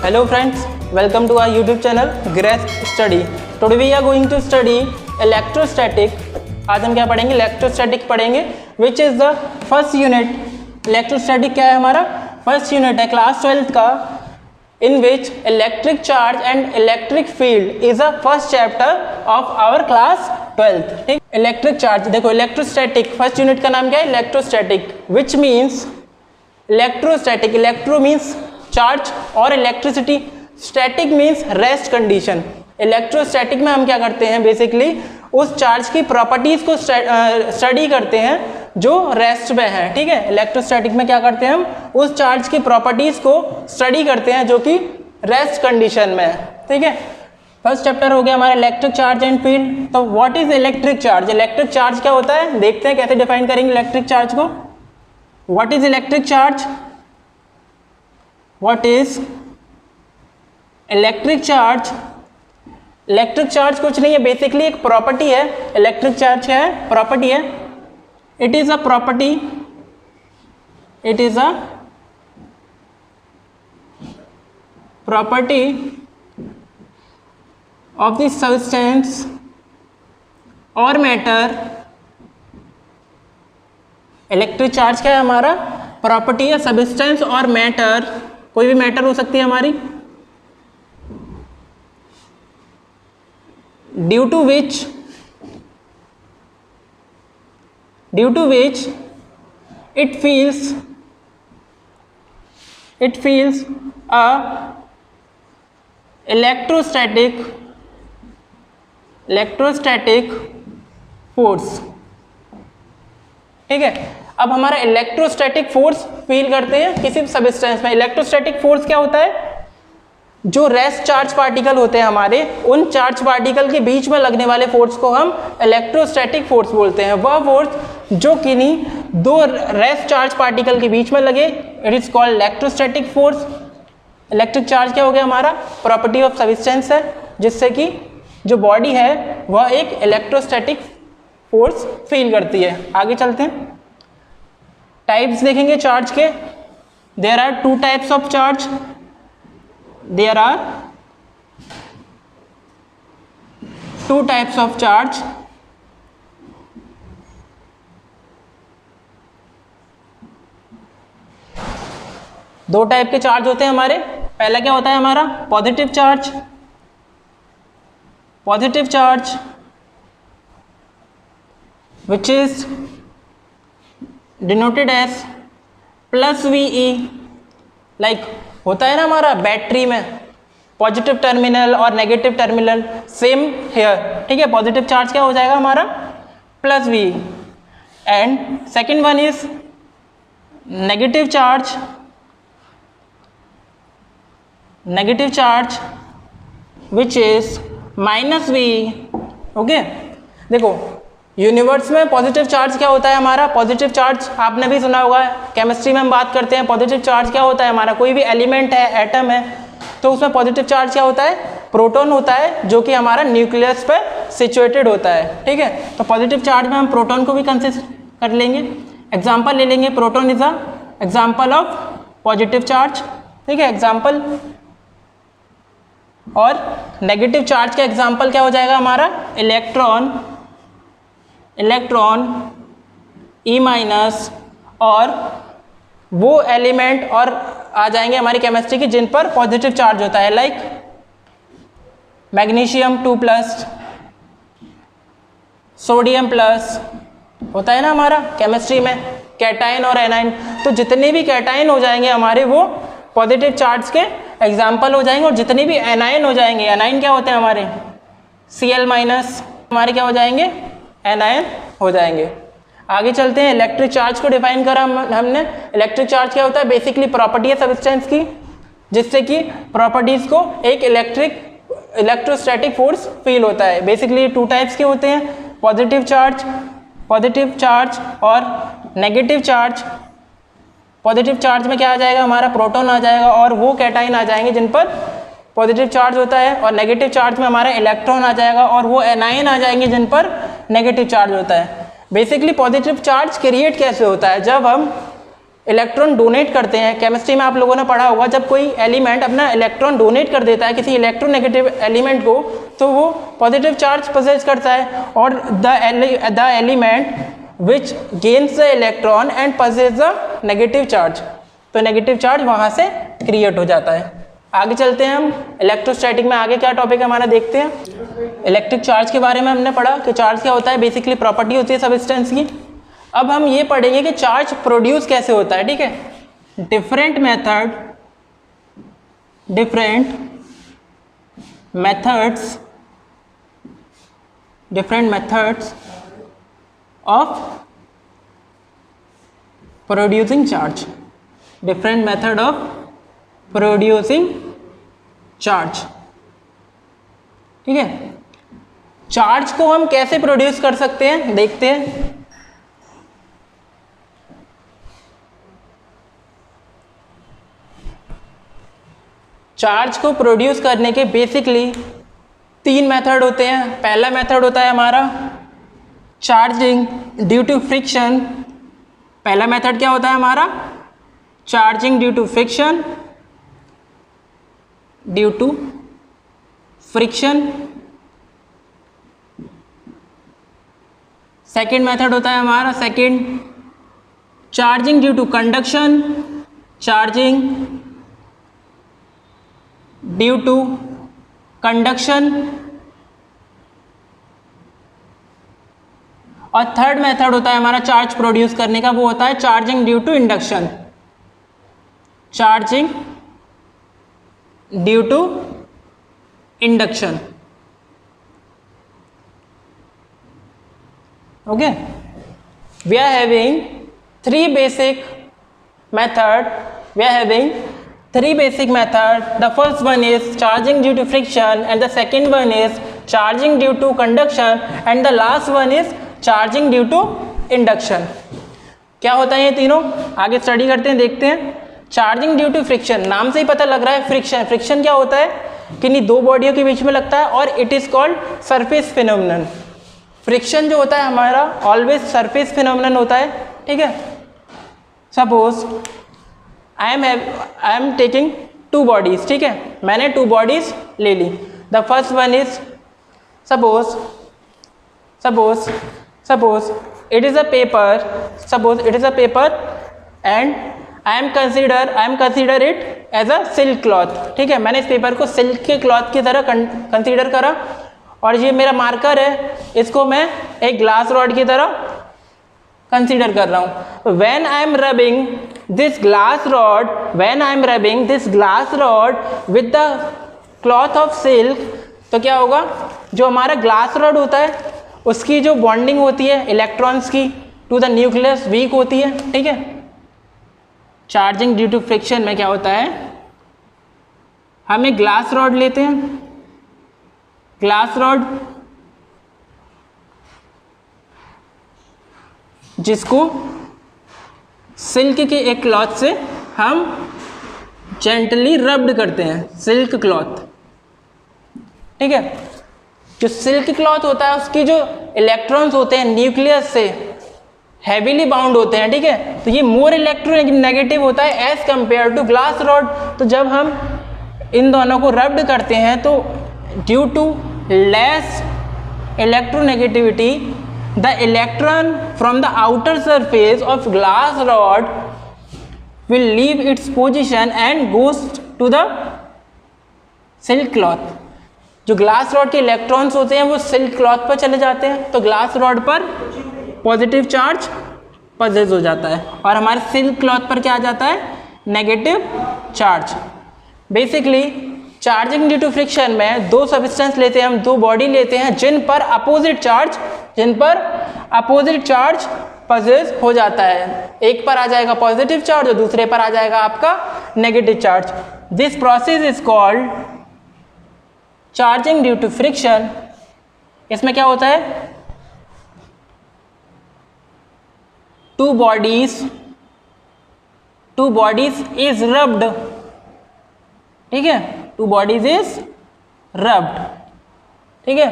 Hello friends, welcome to our YouTube channel Grasp Study. Today we are going to study electrostatic. आज हम क्या पढ़ेंगे? Electrostatic पढ़ेंगे, which is the first unit. Electrostatic क्या है? हमारा फर्स्ट यूनिट है क्लास 12th का, in which electric charge and electric field is the first chapter of our class 12th. ठीक, इलेक्ट्रिक चार्ज देखो, इलेक्ट्रोस्टैटिक फर्स्ट यूनिट का नाम क्या है? Electrostatic, which means electrostatic, electro means charge और electricity, static means rest condition. Electrostatic में हम क्या करते हैं? बेसिकली उस चार्ज की प्रॉपर्टीज को स्टडी करते हैं जो रेस्ट में है। ठीक है, इलेक्ट्रोस्टैटिक में क्या करते हैं? हम उस चार्ज की प्रॉपर्टीज को स्टडी करते हैं जो कि रेस्ट कंडीशन में है। ठीक है, फर्स्ट चैप्टर हो गया हमारा इलेक्ट्रिक चार्ज एंड फील्ड। तो what is electric charge? Electric charge क्या होता है? देखते हैं कैसे डिफाइन करेंगे इलेक्ट्रिक चार्ज को। What is electric charge? What is electric charge? Electric charge कुछ नहीं है, बेसिकली एक प्रॉपर्टी है। इलेक्ट्रिक चार्ज क्या है? प्रॉपर्टी है। It is a property, it is a property of the substance और मैटर। इलेक्ट्रिक चार्ज क्या है? हमारा प्रॉपर्टी है सब्सटेंस और मैटर, कोई भी मैटर हो सकती है हमारी, due to which it feels a electrostatic force। ठीक है, अब हमारा इलेक्ट्रोस्टैटिक फोर्स फील करते हैं किसी सब्सटेंस में। इलेक्ट्रोस्टैटिक फोर्स क्या होता है? जो रेस्ट चार्ज पार्टिकल होते हैं हमारे, उन चार्ज पार्टिकल के बीच में लगने वाले फोर्स को हम इलेक्ट्रोस्टैटिक फोर्स बोलते हैं। वह फोर्स जो किन्हीं दो रेस्ट चार्ज पार्टिकल के बीच में लगे, it is called electrostatic force. Electric charge क्या हो गया? हमारा प्रॉपर्टी ऑफ सब्सटेंस है, जिससे कि जो बॉडी है वह एक इलेक्ट्रोस्टैटिक फोर्स फील करती है। आगे चलते हैं, टाइप्स देखेंगे चार्ज के। There are two types of charge. There are two types of charge। दो टाइप के चार्ज होते हैं हमारे। पहला क्या होता है हमारा? Positive charge. Positive charge which is denoted as plus VE। Like होता है ना हमारा बैटरी में पॉजिटिव टर्मिनल और नेगेटिव टर्मिनल, सेम हेयर। ठीक है, पॉजिटिव चार्ज क्या हो जाएगा हमारा? Plus V। And second one is negative charge. Negative charge which is minus V। Okay, देखो यूनिवर्स में पॉजिटिव चार्ज क्या होता है हमारा? पॉजिटिव चार्ज आपने भी सुना होगा, केमिस्ट्री में हम बात करते हैं। पॉजिटिव चार्ज क्या होता है हमारा? कोई भी एलिमेंट है, एटम है, तो उसमें पॉजिटिव चार्ज क्या होता है? प्रोटॉन होता है, जो कि हमारा न्यूक्लियस पे सिचुएटेड होता है। ठीक है, तो पॉजिटिव चार्ज में हम प्रोटॉन को भी कंसिडर कर लेंगे। एग्जाम्पल ले लेंगे, proton is a example of positive charge. ठीक है, एग्जाम्पल। और नेगेटिव चार्ज का एग्जाम्पल क्या हो जाएगा हमारा? इलेक्ट्रॉन, इलेक्ट्रॉन E माइनस, और वो एलिमेंट और आ जाएंगे हमारी केमिस्ट्री की जिन पर पॉजिटिव चार्ज होता है, लाइक मैग्नीशियम 2+, सोडियम प्लस, होता है ना हमारा केमिस्ट्री में कैटाइन और एनाइन। तो जितने भी कैटाइन हो जाएंगे हमारे, वो पॉजिटिव चार्ज के एग्जाम्पल हो जाएंगे, और जितने भी एनाइन हो जाएंगे, एनाइन क्या होते हैं हमारे? Cl माइनस, हमारे क्या हो जाएंगे? एनायन हो जाएंगे। आगे चलते हैं, इलेक्ट्रिक चार्ज को डिफाइन करा हमने। इलेक्ट्रिक चार्ज क्या होता है? बेसिकली प्रॉपर्टी है सब्सटेंस की, जिससे कि प्रॉपर्टीज को एक इलेक्ट्रोस्टैटिक फोर्स फील होता है। बेसिकली टू टाइप्स के होते हैं, पॉजिटिव चार्ज और नेगेटिव चार्ज। पॉजिटिव चार्ज में क्या आ जाएगा हमारा? प्रोटॉन आ जाएगा, और वो कैटाइन आ जाएंगे जिन पर पॉजिटिव चार्ज होता है। और नेगेटिव चार्ज में हमारा इलेक्ट्रॉन आ जाएगा, और वो एनायन आ जाएंगे जिन पर नेगेटिव चार्ज होता है। बेसिकली पॉजिटिव चार्ज क्रिएट कैसे होता है? जब हम इलेक्ट्रॉन डोनेट करते हैं, केमिस्ट्री में आप लोगों ने पढ़ा होगा, जब कोई एलिमेंट अपना इलेक्ट्रॉन डोनेट कर देता है किसी इलेक्ट्रोनेगेटिव एलिमेंट को, तो वो पॉजिटिव चार्ज पोजेस करता है, और the element which gains the electron and possess the negative charge, तो नेगेटिव चार्ज वहाँ से क्रिएट हो जाता है। आगे चलते हैं हम इलेक्ट्रोस्टैटिक में, आगे क्या टॉपिक है हमारा देखते हैं। इलेक्ट्रिक चार्ज के बारे में हमने पढ़ा कि चार्ज क्या होता है, बेसिकली प्रॉपर्टी होती है सब्सटेंस की। अब हम ये पढ़ेंगे कि चार्ज प्रोड्यूस कैसे होता है, ठीक है। Different methods of producing charge, different method of producing charge, ठीक है। चार्ज को हम कैसे प्रोड्यूस कर सकते हैं देखते हैं। चार्ज को प्रोड्यूस करने के बेसिकली 3 मेथड होते हैं। पहला मेथड होता है हमारा चार्जिंग ड्यू टू फ्रिक्शन। पहला मेथड क्या होता है हमारा, charging due to friction, second method होता है हमारा चार्जिंग ड्यू टू कंडक्शन, और थर्ड मेथड होता है हमारा चार्ज प्रोड्यूस करने का, वो होता है charging due to induction, okay. We are having three basic method. The first one is charging due to friction, and the second one is charging due to conduction, and the last one is charging due to induction. क्या होता है ये तीनों, आगे study करते हैं, देखते हैं। चार्जिंग ड्यू टू फ्रिक्शन, नाम से ही पता लग रहा है फ्रिक्शन क्या होता है, किन्हीं दो बॉडियों के बीच में लगता है, और it is called surface phenomenon. Friction जो होता है हमारा ऑलवेज सरफेस फिनोमिनन होता है, ठीक है। Suppose I am taking 2 bodies, ठीक है, मैंने 2 बॉडीज ले ली। The first one is suppose it is a paper and I am consider it as a silk cloth, ठीक है। मैंने इस पेपर को सिल्क के क्लॉथ की तरह कंसीडर करा, और ये मेरा मार्कर है, इसको मैं एक ग्लास रॉड की तरह कंसीडर कर रहा हूँ। when I am rubbing this glass rod with the cloth of silk, तो क्या होगा, जो हमारा ग्लास रॉड होता है उसकी जो बॉन्डिंग होती है इलेक्ट्रॉन्स की टू द न्यूक्लियस वीक होती है, ठीक है। चार्जिंग ड्यू टू फ्रिक्शन में क्या होता है, हम एक ग्लास रॉड लेते हैं, ग्लास रॉड जिसको सिल्क के एक क्लॉथ से हम जेंटली रब्ड करते हैं, सिल्क क्लॉथ, ठीक है। जो सिल्क क्लॉथ होता है उसकी जो इलेक्ट्रॉन्स होते हैं न्यूक्लियस से हैवीली बाउंड होते हैं, ठीक है, तो ये मोर इलेक्ट्रोनेगेटिव होता है as compare to glass rod. तो जब हम इन दोनों को रब्ड करते हैं तो due to less electronegativity the electron from the outer surface of glass rod will leave its position and goes to the silk cloth. जो ग्लास रॉड के इलेक्ट्रॉन्स होते हैं वो सिल्क क्लॉथ पर चले जाते हैं, तो ग्लास रॉड पर पॉजिटिव चार्ज पजेस हो जाता है, और हमारे सिल्क क्लॉथ पर क्या आ जाता है, negative charge. Basically charging due to friction में 2 सब्सटेंस लेते हैं हम, 2 बॉडी लेते हैं जिन पर अपोजिट चार्ज पजेस हो जाता है। एक पर आ जाएगा पॉजिटिव चार्ज और दूसरे पर आ जाएगा आपका negative charge. This process is called charging due to friction. इसमें क्या होता है, 2 bodies is rubbed, ठीक है, 2 bodies is rubbed, ठीक है।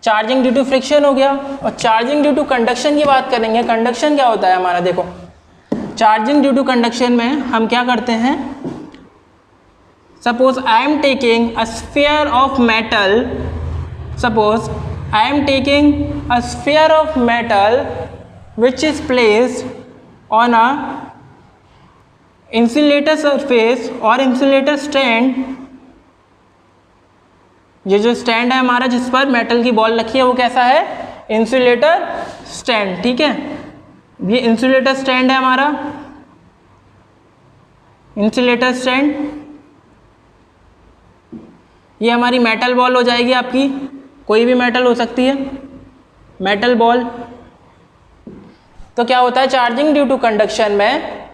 चार्जिंग ड्यू टू फ्रिक्शन हो गया, और चार्जिंग ड्यू टू कंडक्शन की बात करेंगे। कंडक्शन क्या होता है हमारा, देखो चार्जिंग ड्यू टू कंडक्शन में हम क्या करते हैं, suppose I am taking a sphere of metal, suppose I am taking a sphere of metal which is placed on a insulator surface और insulator stand, ये जो स्टैंड है हमारा जिस पर मेटल की बॉल रखी है वो कैसा है, इंसुलेटर स्टैंड, ठीक है। ये इंसुलेटर स्टैंड है हमारा, इंसुलेटर स्टैंड, ये हमारी मेटल बॉल हो जाएगी आपकी, कोई भी मेटल हो सकती है, मेटल बॉल। तो क्या होता है चार्जिंग ड्यू टू कंडक्शन में,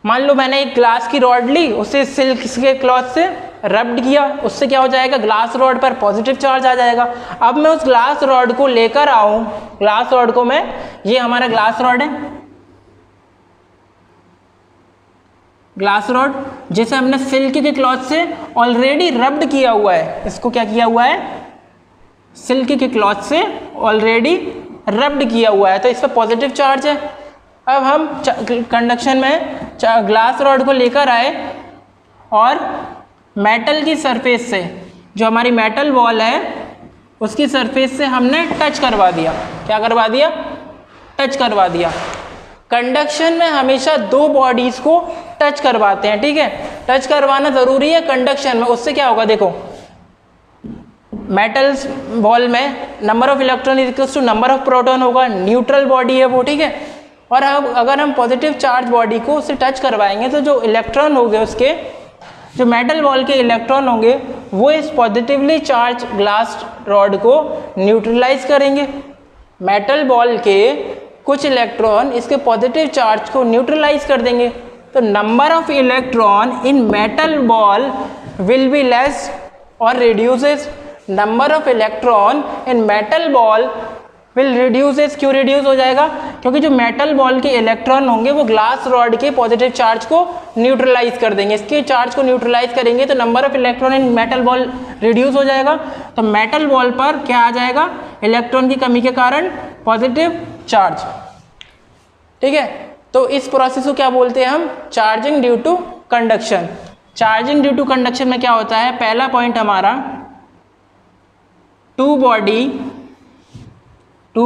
मान लो मैंने एक ग्लास की रॉड ली, उसे सिल्क के क्लॉथ से रब्ड किया, उससे क्या हो जाएगा, ग्लास रॉड पर पॉजिटिव चार्ज आ जाएगा। अब मैं उस ग्लास रॉड को लेकर आऊं, ग्लास रॉड को मैं, ये हमारा ग्लास रॉड है, ग्लास रॉड जिसे हमने सिल्क के क्लॉथ से ऑलरेडी रब्ड किया हुआ है, इसको क्या किया हुआ है, सिल्क के क्लॉथ से ऑलरेडी रब्ड किया हुआ है, तो इस पर पॉजिटिव चार्ज है। अब हम कंडक्शन में ग्लास रॉड को लेकर आए और मेटल की सरफेस से, जो हमारी मेटल वॉल है उसकी सरफेस से हमने टच करवा दिया, क्या करवा दिया, टच करवा दिया। कंडक्शन में हमेशा दो बॉडीज़ को टच करवाते हैं, ठीक है, टच करवाना ज़रूरी है कंडक्शन में। उससे क्या होगा, देखो मेटल्स बॉल में number of electron is equals to number of proton होगा, न्यूट्रल बॉडी है वो, ठीक है। और अब अगर हम पॉजिटिव चार्ज बॉडी को उससे टच करवाएंगे तो जो इलेक्ट्रॉन होंगे उसके, जो मेटल बॉल के इलेक्ट्रॉन होंगे वो इस पॉजिटिवली चार्ज ग्लास रॉड को न्यूट्रलाइज करेंगे। मेटल बॉल के कुछ इलेक्ट्रॉन इसके पॉजिटिव चार्ज को न्यूट्रलाइज कर देंगे, तो number of electron in metal ball will be less और reduces, number of electron in metal ball will reduces. क्यों रिड्यूस हो जाएगा, क्योंकि जो मेटल बॉल के इलेक्ट्रॉन होंगे वो ग्लास रॉड के पॉजिटिव चार्ज को न्यूट्रलाइज कर देंगे, इसके चार्ज को न्यूट्रलाइज करेंगे तो number of electron in metal ball reduce हो जाएगा। तो मेटल बॉल पर क्या आ जाएगा, इलेक्ट्रॉन की कमी के कारण पॉजिटिव चार्ज, ठीक है। तो इस प्रोसेस को क्या बोलते हैं हम, charging due to conduction. Charging due to conduction में क्या होता है, पहला पॉइंट हमारा, two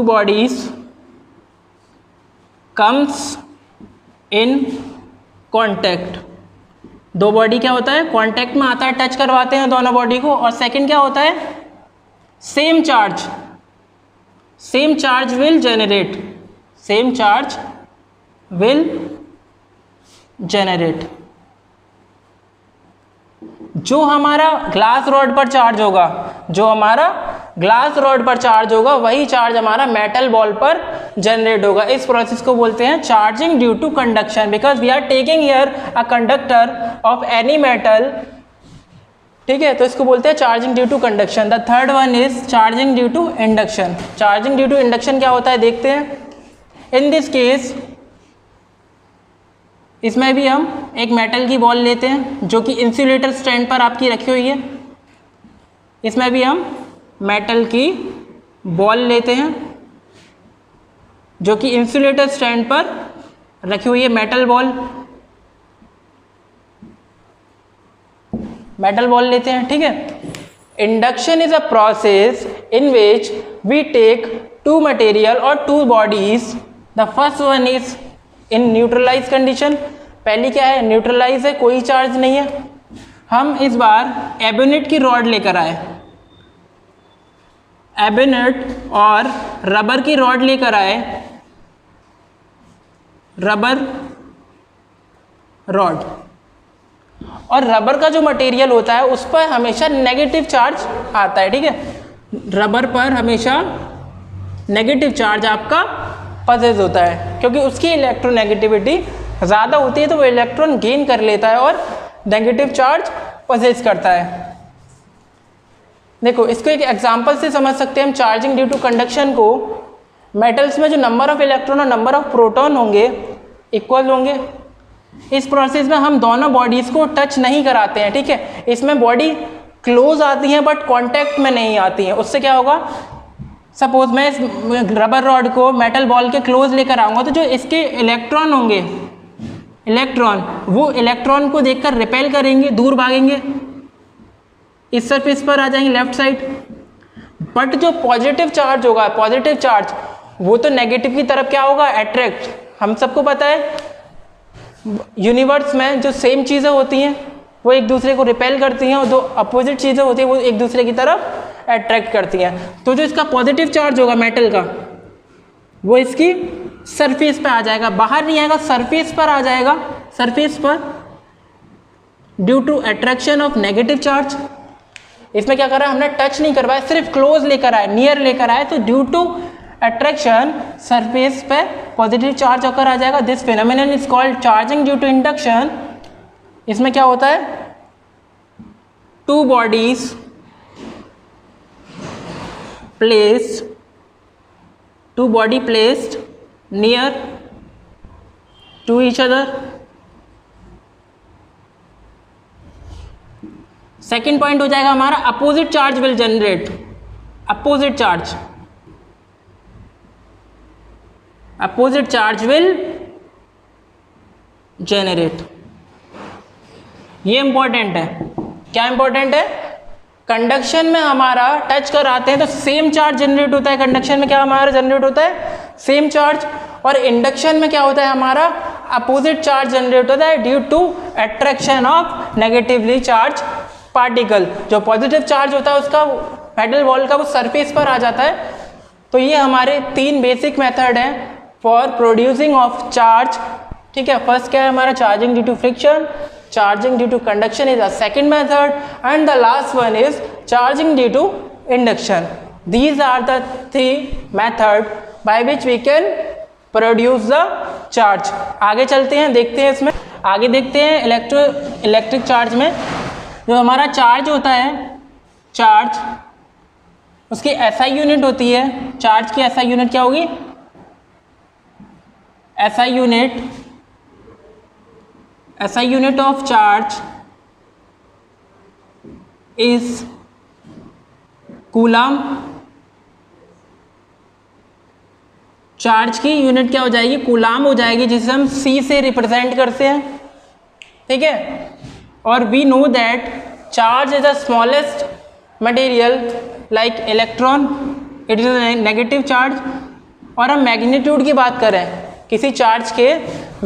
bodies comes in contact, दो बॉडी क्या होता है, कॉन्टैक्ट में आता है, टच करवाते हैं दोनों बॉडी को। और सेकंड क्या होता है, same charge will generate, same charge will generate. जो हमारा ग्लास रॉड पर चार्ज होगा, जो हमारा ग्लास रॉड पर चार्ज होगा वही चार्ज हमारा मेटल बॉल पर जनरेट होगा। इस प्रोसेस को बोलते हैं charging due to conduction, because we are taking here a conductor of any metal, ठीक है। तो इसको बोलते हैं charging due to conduction. The third one is charging due to induction. Charging due to induction क्या होता है देखते हैं। इन दिस केस इसमें भी हम एक मेटल की बॉल लेते हैं जो कि इंसुलेटर स्टैंड पर आपकी रखी हुई है, इसमें भी हम मेटल की बॉल लेते हैं जो कि इंसुलेटर स्टैंड पर रखी हुई है, मेटल बॉल लेते हैं, ठीक है। Induction is a process in which we take two material और two bodies. The first one is in neutralize condition. पहली क्या है, न्यूट्रलाइज है, कोई चार्ज नहीं है। हम इस बार एबोनेट की रॉड लेकर आए, एबोनेट और रबर की रॉड लेकर आए, रबर रॉड। और रबर का जो मटेरियल होता है उस पर हमेशा नेगेटिव चार्ज आता है, ठीक है। रबर पर हमेशा नेगेटिव चार्ज आपका पजेस होता है, क्योंकि उसकी इलेक्ट्रोनेगेटिविटी ज़्यादा होती है तो वो इलेक्ट्रॉन गेन कर लेता है और नेगेटिव चार्ज पजेस करता है। देखो इसको एक एग्जांपल से समझ सकते हैं हम चार्जिंग ड्यू टू कंडक्शन को। मेटल्स में जो नंबर ऑफ इलेक्ट्रॉन और नंबर ऑफ प्रोटॉन होंगे इक्वल होंगे। इस प्रोसेस में हम दोनों बॉडीज़ को टच नहीं कराते हैं, ठीक है। इसमें बॉडी क्लोज आती हैं बट कॉन्टैक्ट में नहीं आती हैं। उससे क्या होगा, सपोज मैं इस रबर रॉड को मेटल बॉल के क्लोज लेकर आऊँगा तो जो इसके इलेक्ट्रॉन होंगे इलेक्ट्रॉन, वो इलेक्ट्रॉन को देखकर रिपेल करेंगे, दूर भागेंगे, इस सरफेस पर आ जाएंगे लेफ्ट साइड। बट जो पॉजिटिव चार्ज होगा, पॉजिटिव चार्ज, वो तो नेगेटिव की तरफ क्या होगा, अट्रैक्ट। हम सबको पता है यूनिवर्स में जो सेम चीज़ें होती हैं वो एक दूसरे को रिपेल करती हैं, और जो अपोजिट चीज़ें होती हैं वो एक दूसरे की तरफ अट्रैक्ट करती हैं। तो जो इसका पॉजिटिव चार्ज होगा मेटल का, वो इसकी सरफेस पे आ जाएगा, बाहर नहीं आएगा, सरफेस पर आ जाएगा, सरफेस पर, due to attraction of negative charge. इसमें क्या कर रहा है, हमने टच नहीं करवाया, सिर्फ क्लोज लेकर आए, नियर लेकर आए, तो ड्यू टू अट्रैक्शन सरफेस पे पॉजिटिव चार्ज होकर आ जाएगा। This phenomenon is called charging due to induction. इसमें क्या होता है, two bodies placed, two body placed near to each other. Second point हो जाएगा हमारा opposite charge will generate, opposite charge, opposite charge will generate. ये इंपॉर्टेंट है। क्या इंपॉर्टेंट है, कंडक्शन में हमारा टच कर आते हैं तो सेम चार्ज जनरेट होता है, कंडक्शन में क्या हमारा जनरेट होता है, सेम चार्ज, और इंडक्शन में क्या होता है हमारा, अपोजिट चार्ज जनरेट होता है due to attraction of negatively charge particle. जो पॉजिटिव चार्ज होता है उसका मेटल बॉल का वो सरफेस पर आ जाता है। तो ये हमारे तीन बेसिक मेथड हैं फॉर प्रोड्यूसिंग ऑफ चार्ज, ठीक है। फर्स्ट क्या है हमारा, charging due to friction, charging due to conduction is the second method, and the last one is charging due to induction. These are the three method by which we can produce the charge. आगे चलते हैं, देखते हैं इसमें, आगे देखते हैं electric charge में जो हमारा चार्ज होता है, चार्ज उसकी एसआई यूनिट होती है। चार्ज की एसआई यूनिट क्या होगी, SI unit of charge is coulomb. Charge की यूनिट क्या हो जाएगी, कूलाम हो जाएगी, जिसे हम सी से रिप्रेजेंट करते हैं, ठीक है। और we know that charge is the smallest material like electron, it is a negative charge. और हम मैग्नीट्यूड की बात करें, किसी चार्ज के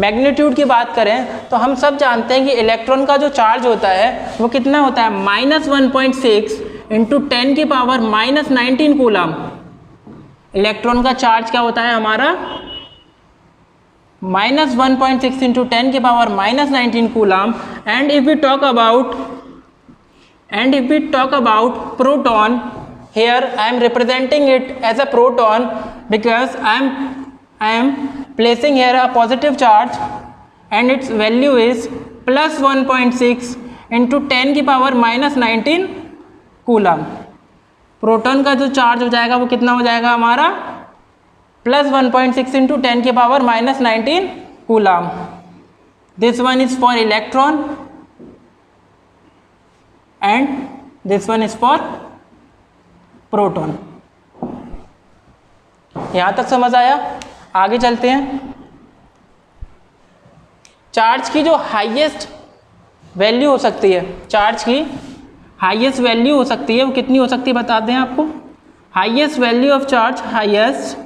मैग्नीट्यूड की बात करें तो हम सब जानते हैं कि इलेक्ट्रॉन का जो चार्ज होता है वो कितना होता है, -1.6 इंटू 10 की पावर -19 कूलम। इलेक्ट्रॉन का चार्ज क्या होता है हमारा, -1.6 इंटू 10 की power -19 coulomb. And if we talk about proton, here I am representing it as a proton because I am placing here a positive charge and its value is +1.6 into 10 की power -19 coulomb. Proton का जो charge हो जाएगा वो कितना हो जाएगा हमारा, +1.6 into 10 की power -19 coulomb. This one is for electron and this one is for proton. यहां तक समझ आया, आगे चलते हैं। चार्ज की जो हाईएस्ट वैल्यू हो सकती है, चार्ज की हाईएस्ट वैल्यू हो सकती है, वो कितनी हो सकती है बताते हैं आपको। Highest value of charge, highest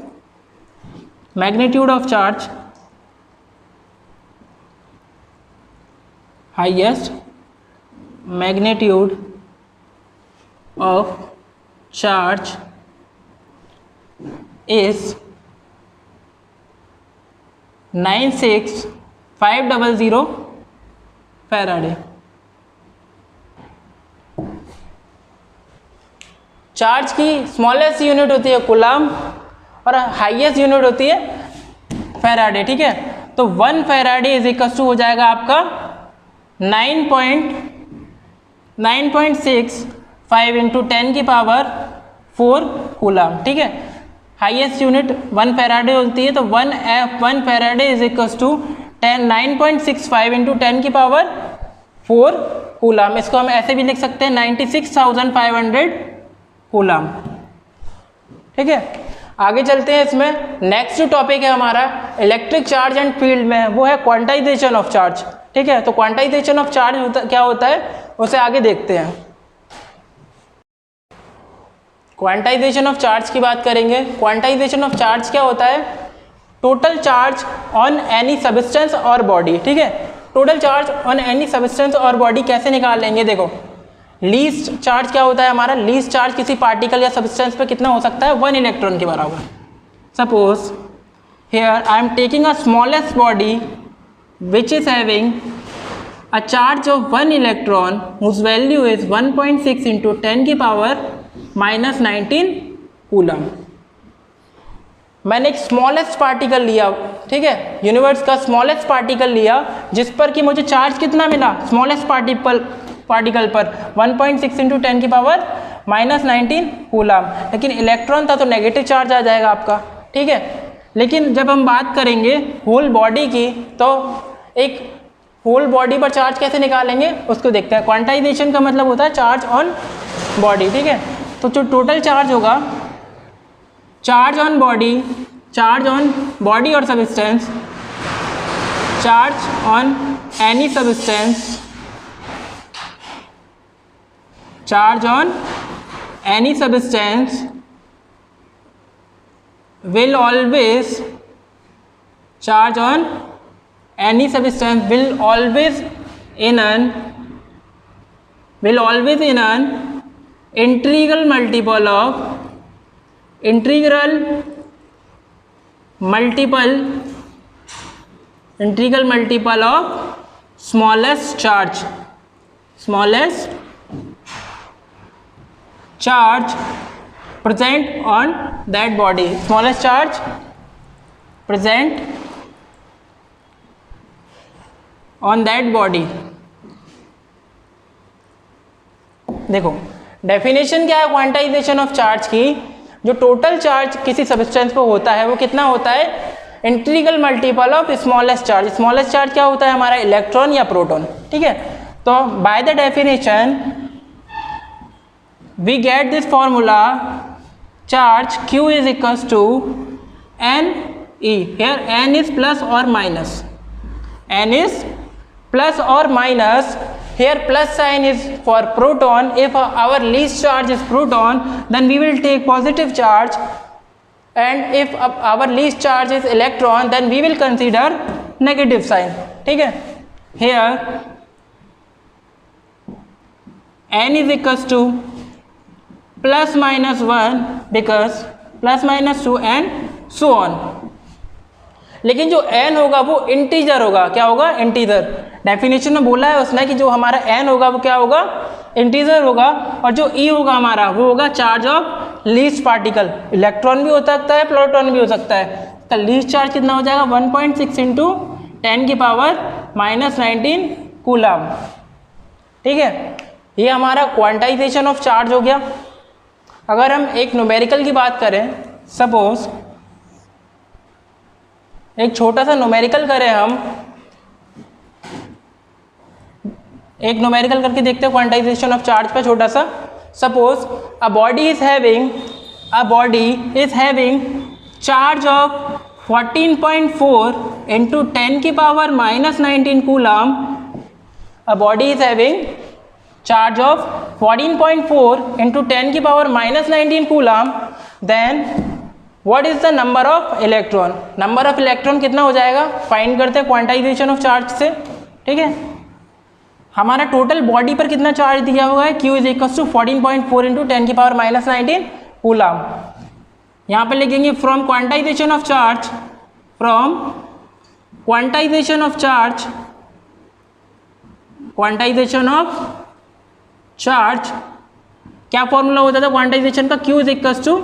magnitude of charge, highest magnitude of charge is 96500 Faraday. Charge की स्मॉलेस्ट यूनिट होती है कूलम और हाईएस्ट यूनिट होती है फैराडे, ठीक है। तो 1 फैराडे इज इक्वल टू हो जाएगा आपका 9.65 इंटू 10 की पावर 4 कूलम, ठीक है। हाईएस्ट यूनिट 1 फैराडे होती है, तो 1 faraday is equal to 9.65 into 10 की पावर 4 कूलम। इसको हम ऐसे भी लिख सकते हैं 96,500 कूलम, ठीक है। आगे चलते हैं इसमें। नेक्स्ट जो टॉपिक है हमारा इलेक्ट्रिक चार्ज एंड फील्ड में, वो है क्वांटाइजेशन ऑफ चार्ज। ठीक है, तो क्वांटाइजेशन ऑफ चार्ज क्या होता है उसे आगे देखते हैं। क्वांटाइजेशन ऑफ चार्ज की बात करेंगे। क्वांटाइजेशन ऑफ चार्ज क्या होता है? Total charge on any substance और बॉडी। ठीक है, total charge on any substance और बॉडी कैसे निकाल लेंगे? देखो, लीस्ट चार्ज क्या होता है हमारा? लीस्ट चार्ज किसी पार्टिकल या सब्सटेंस पे कितना हो सकता है? 1 इलेक्ट्रॉन के बराबर। Suppose here I am taking a smallest body which is having a charge of 1 electron whose value is 1.6 into 10 की पावर -19 कूलम। मैंने एक स्मॉलेस्ट पार्टिकल लिया, ठीक है, यूनिवर्स का स्मॉलेस्ट पार्टिकल लिया जिस पर कि मुझे चार्ज कितना मिला? स्मॉलेस्ट पार्टिकल पर 1.6 इंटू 10 की पावर -19 कूलम। लेकिन इलेक्ट्रॉन था तो नेगेटिव चार्ज आ जाएगा आपका। ठीक है, लेकिन जब हम बात करेंगे होल बॉडी की तो एक होल बॉडी पर चार्ज कैसे निकालेंगे उसको देखते हैं। क्वांटाइजेशन का मतलब होता है चार्ज ऑन बॉडी। ठीक है, तो जो टोटल चार्ज होगा, चार्ज ऑन बॉडी और substance, charge on any substance, charge on any substance will always charge on any substance will always in an integral multiple of smallest charge present on that body, smallest charge present on that body। देखो definition क्या है quantization of charge की? जो total charge किसी substance पे होता है वो कितना होता है? Integral multiple of smallest charge. Smallest charge क्या होता है हमारा? इलेक्ट्रॉन या प्रोटॉन। ठीक है, तो by the definition we get this formula, charge q is equals to n e, here n is plus or minus, n is plus or minus, here plus sign is for proton. If our least charge is proton then we will take positive charge, and if our least charge is electron then we will consider negative sign। ठीक है, here n is equals to plus minus 1 because plus minus 2 and so on। लेकिन जो n होगा वो integer होगा। क्या होगा? Integer. Definition में बोला है उसने कि जो हमारा n होगा वो क्या होगा? इंटीजर होगा। और जो e होगा हमारा वो होगा charge of least particle. Electron भी हो सकता है, प्रोटॉन भी हो सकता है। तो लीस्ट चार्ज कितना हो जाएगा? 1.6 इंटू 10 की पावर -19 कूलम। ठीक है, ये हमारा क्वांटाइजेशन ऑफ चार्ज हो गया। अगर हम एक न्यूमेरिकल की बात करें, सपोज एक छोटा सा न्यूमेरिकल करें, हम एक न्यूमेरिकल करके देखते हैं क्वांटाइजेशन ऑफ चार्ज का छोटा सा। Suppose a body is having charge of 14.4 into 10 की power -19 coulomb. A body is having charge of 14.4 into 10 की power -19 coulomb, then what is the number of electron? Number of electron कितना हो जाएगा? Find करते हैं क्वांटाइजेशन ऑफ चार्ज से। ठीक है, हमारा टोटल बॉडी पर कितना चार्ज दिया हुआ है? Q is equal to 14.4 into 10 की पावर -19 कूलम। यहाँ पर लिखेंगे फ्रॉम क्वांटाइजेशन ऑफ चार्ज क्या फॉर्मूला होता था क्वांटाइजेशन का? Q is equal to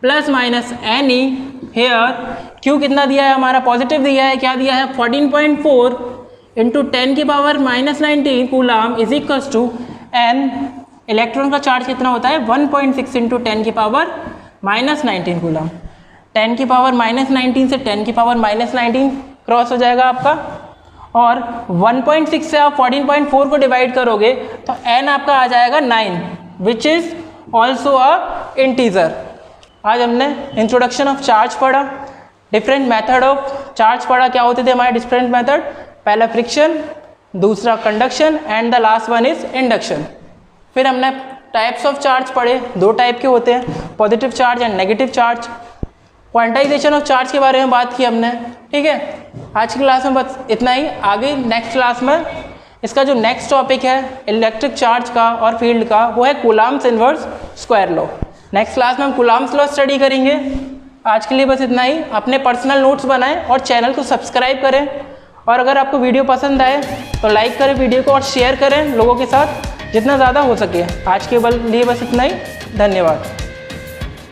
plus minus n e. Here Q कितना दिया है हमारा? पॉजिटिव दिया है। क्या दिया है? 14.4 इंटू 10 की power -19 coulomb is equal to n. Electron का चार्ज कितना होता है? 1.6 इंटू 10 की पावर -19 कूलम। 10 की पावर -19 से 10 की पावर -19 क्रॉस हो जाएगा आपका, और 1.6 से आप 14.4 को डिवाइड करोगे तो n आपका आ जाएगा 9, which is also a integer. आज हमने इंट्रोडक्शन ऑफ चार्ज पढ़ा, डिफरेंट मेथड ऑफ चार्ज पढ़ा, क्या होते थे हमारे डिफरेंट मेथड, पहला फ्रिक्शन, दूसरा conduction and the last one is induction. फिर हमने टाइप्स ऑफ चार्ज पढ़े, 2 टाइप के होते हैं, positive charge and negative charge. Quantization of charge के बारे में बात की हमने, ठीक है। आज की क्लास में बस इतना ही। आगे नेक्स्ट क्लास में इसका जो नेक्स्ट टॉपिक है इलेक्ट्रिक चार्ज का और फील्ड का, वो है Coulomb's inverse square law. Next class में हम कूलम्ब्स लॉ स्टडी करेंगे। आज के लिए बस इतना ही। अपने पर्सनल नोट्स बनाएं और चैनल को सब्सक्राइब करें, और अगर आपको वीडियो पसंद आए तो लाइक करें वीडियो को और शेयर करें लोगों के साथ जितना ज़्यादा हो सके। आज के लिए बस इतना ही। धन्यवाद।